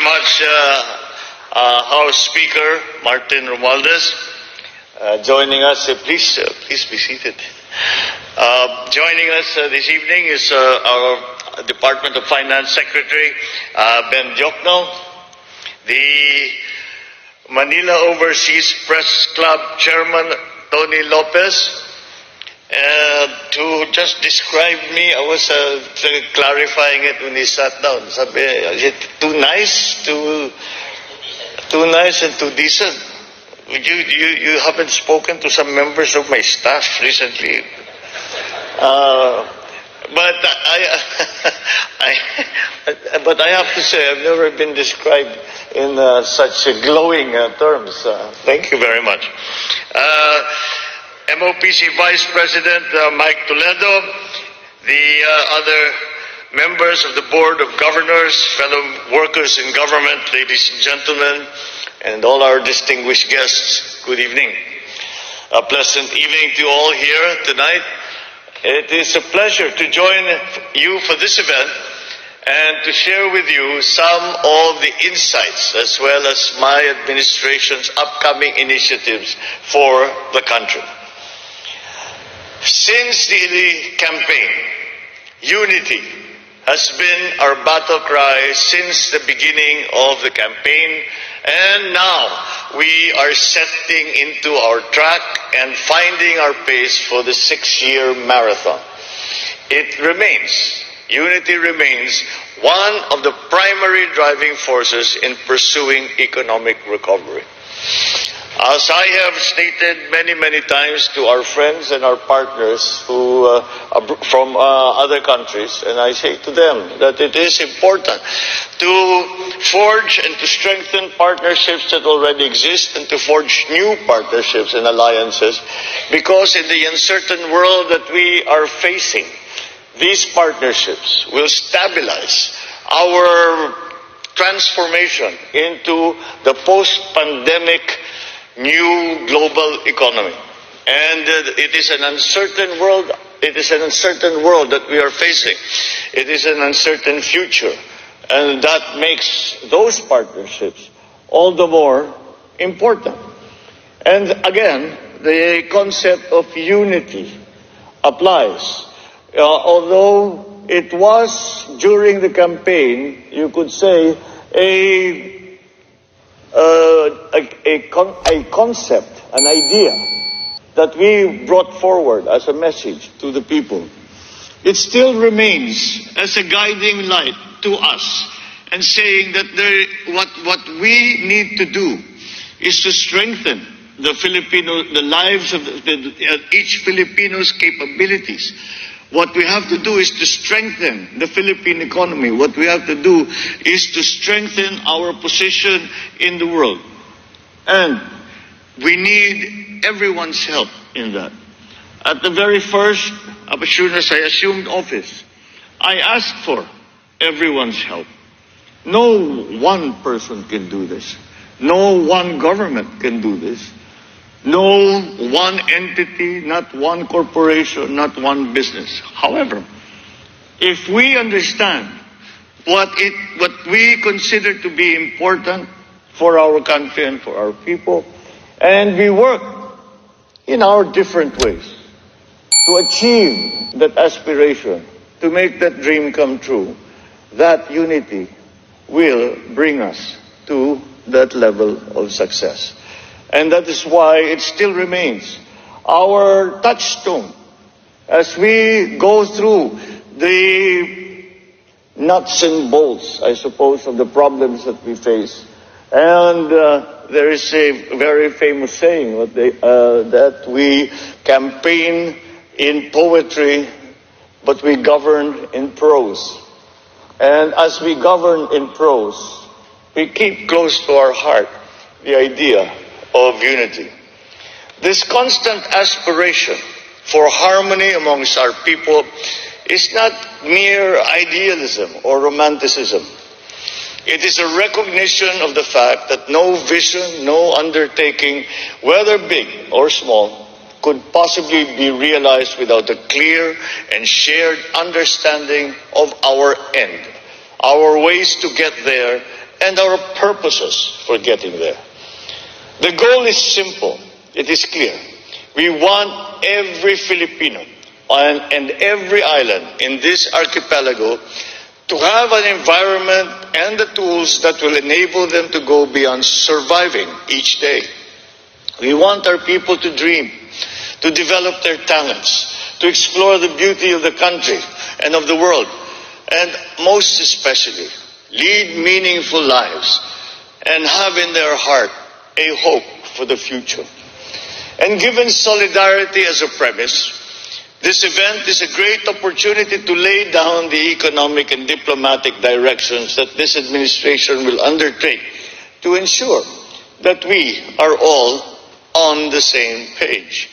much, House Speaker Martin Romualdez. Joining us, please be seated. Joining us this evening is our Department of Finance Secretary, Ben Diokno, the Manila Overseas Press Club Chairman, Tony Lopez. To just describe me, I was clarifying it when he sat down. Sabi, is it too nice, too nice and too decent? You haven't spoken to some members of my staff recently. But but I have to say, I've never been described in such glowing terms. Thank you very much. MOPC Vice President Mike Toledo, the other members of the Board of Governors, fellow workers in government, ladies and gentlemen, and all our distinguished guests, good evening. A pleasant evening to all here tonight. It is a pleasure to join you for this event and to share with you some of the insights as well as my administration's upcoming initiatives for the country. Since the campaign, unity has been our battle cry since the beginning of the campaign, and now we are setting into our track and finding our pace for the 6-year marathon. Unity remains one of the primary driving forces in pursuing economic recovery. As I have stated many times to our friends and our partners who from other countries, and I say to them that it is important to forge and to strengthen partnerships that already exist and to forge new partnerships and alliances, because in the uncertain world that we are facing, these partnerships will stabilize our transformation into the post-pandemic new global economy. And it is an uncertain world. It is an uncertain world that we are facing. It is an uncertain future. And that makes those partnerships all the more important. And again, the concept of unity applies. Although it was during the campaign, you could say, a concept, an idea that we brought forward as a message to the people. It still remains as a guiding light to us and saying that what we need to do is to strengthen the lives of each Filipino's capabilities. What we have to do is to strengthen the Philippine economy. What we have to do is to strengthen our position in the world. And we need everyone's help in that. At the very first, as soon as I assumed office, I asked for everyone's help. No one person can do this. No one government can do this. No one entity, not one corporation, not one business. However, if we understand what we consider to be important for our country and for our people, and we work in our different ways to achieve that aspiration, to make that dream come true, that unity will bring us to that level of success. And that is why it still remains our touchstone as we go through the nuts and bolts, I suppose, of the problems that we face. And there is a very famous saying that we campaign in poetry, but we govern in prose. And as we govern in prose, we keep close to our heart the idea of unity. This constant aspiration for harmony amongst our people is not mere idealism or romanticism. It is a recognition of the fact that no vision, no undertaking, whether big or small, could possibly be realized without a clear and shared understanding of our end, our ways to get there, and our purposes for getting there. The goal is simple. It is clear. We want every Filipino and every island in this archipelago to have an environment and the tools that will enable them to go beyond surviving each day. We want our people to dream, to develop their talents, to explore the beauty of the country and of the world, and most especially, lead meaningful lives and have in their heart a hope for the future. And given solidarity as a premise, this event is a great opportunity to lay down the economic and diplomatic directions that this administration will undertake to ensure that we are all on the same page.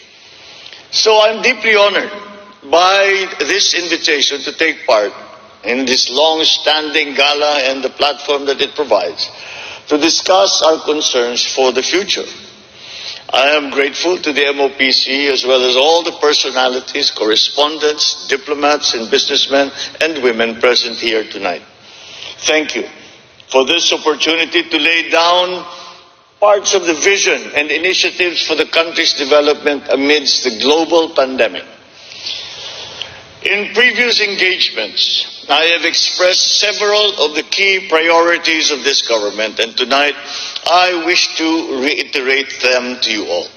So I'm deeply honored by this invitation to take part in this long-standing gala and the platform that it provides to discuss our concerns for the future. I am grateful to the MOPC as well as all the personalities, correspondents, diplomats, and businessmen and women present here tonight. Thank you for this opportunity to lay down parts of the vision and initiatives for the country's development amidst the global pandemic. In previous engagements, I have expressed several of the key priorities of this government, and tonight I wish to reiterate them to you all.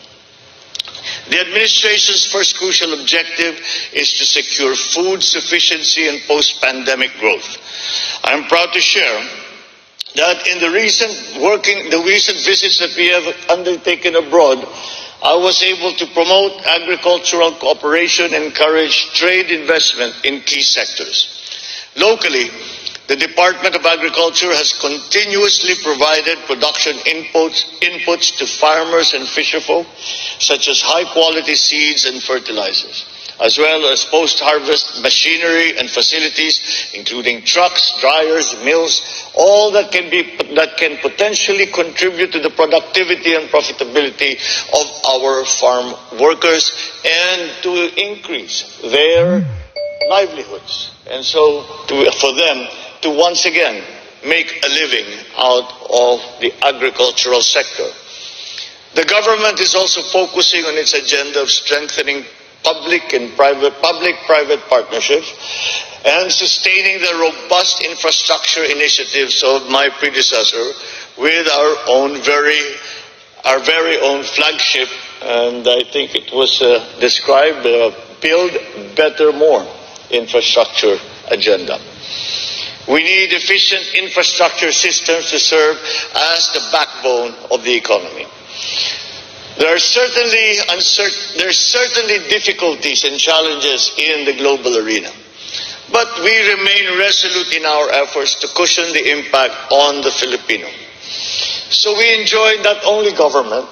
The administration's first crucial objective is to secure food sufficiency and post-pandemic growth. I am proud to share that in the recent visits that we have undertaken abroad, I was able to promote agricultural cooperation and encourage trade investment in key sectors. Locally, the Department of Agriculture has continuously provided production inputs to farmers and fisherfolk, such as high-quality seeds and fertilizers, as well as post-harvest machinery and facilities, including trucks, dryers, mills, all that can potentially contribute to the productivity and profitability of our farm workers and to increase their livelihoods. And so for them to once again make a living out of the agricultural sector. The government is also focusing on its agenda of strengthening public-private partnerships and sustaining the robust infrastructure initiatives of my predecessor with our very own flagship, and I think it was described, Build Better More infrastructure agenda. We need efficient infrastructure systems to serve as the backbone of the economy. There are certainly difficulties and challenges in the global arena, but we remain resolute in our efforts to cushion the impact on the Filipino. So we enjoy not only government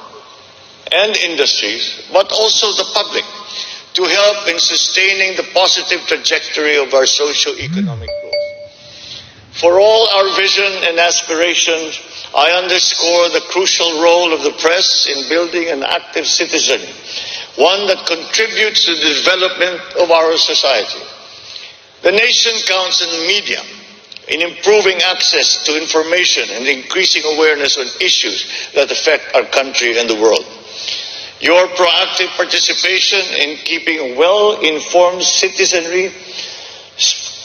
and industries, but also the public to help in sustaining the positive trajectory of our socio-economic growth. For all our vision and aspirations, I underscore the crucial role of the press in building an active citizenry, one that contributes to the development of our society. The nation counts on media in improving access to information and increasing awareness on issues that affect our country and the world. Your proactive participation in keeping a well-informed citizenry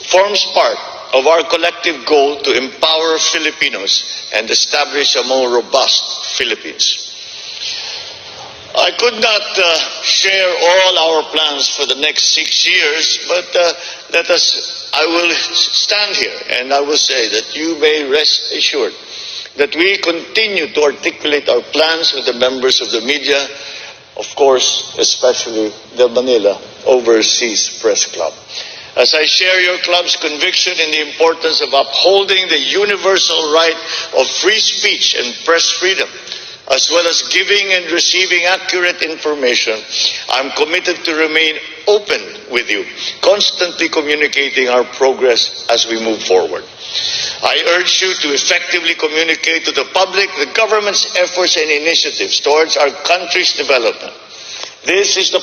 forms part of our collective goal to empower Filipinos and establish a more robust Philippines. I could not share all our plans for the next 6 years, but I will stand here and I will say that you may rest assured that we continue to articulate our plans with the members of the media, of course, especially the Manila Overseas Press Club. As I share your club's conviction in the importance of upholding the universal right of free speech and press freedom, as well as giving and receiving accurate information, I'm committed to remain open with you, constantly communicating our progress as we move forward. I urge you to effectively communicate to the public the government's efforts and initiatives towards our country's development. This is the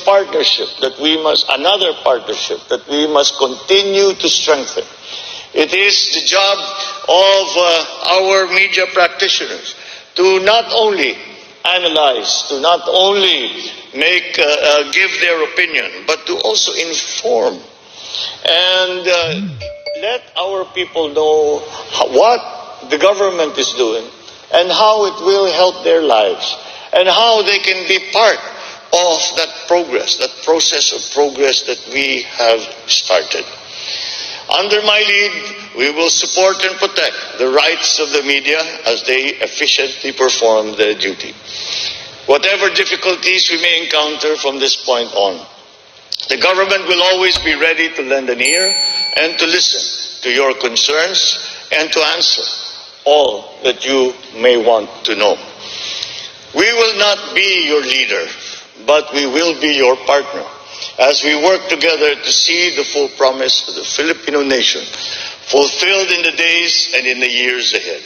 another partnership that we must continue to strengthen. It is the job of our media practitioners to not only analyze, to not only give their opinion, but to also inform and let our people know what the government is doing and how it will help their lives and how they can be part of that progress, that process of progress that we have started. Under my lead, we will support and protect the rights of the media as they efficiently perform their duty. Whatever difficulties we may encounter from this point on, the government will always be ready to lend an ear and to listen to your concerns and to answer all that you may want to know. We will not be your leader, but we will be your partner as we work together to see the full promise of the Filipino nation fulfilled in the days and in the years ahead.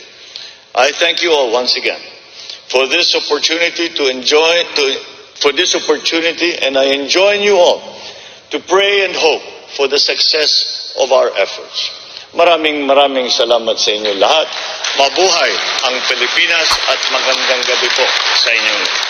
I thank you all once again for this opportunity and I enjoin you all to pray and hope for the success of our efforts. Maraming salamat sa inyo lahat. Mabuhay ang Pilipinas at magandang gabi po sa inyong lahat.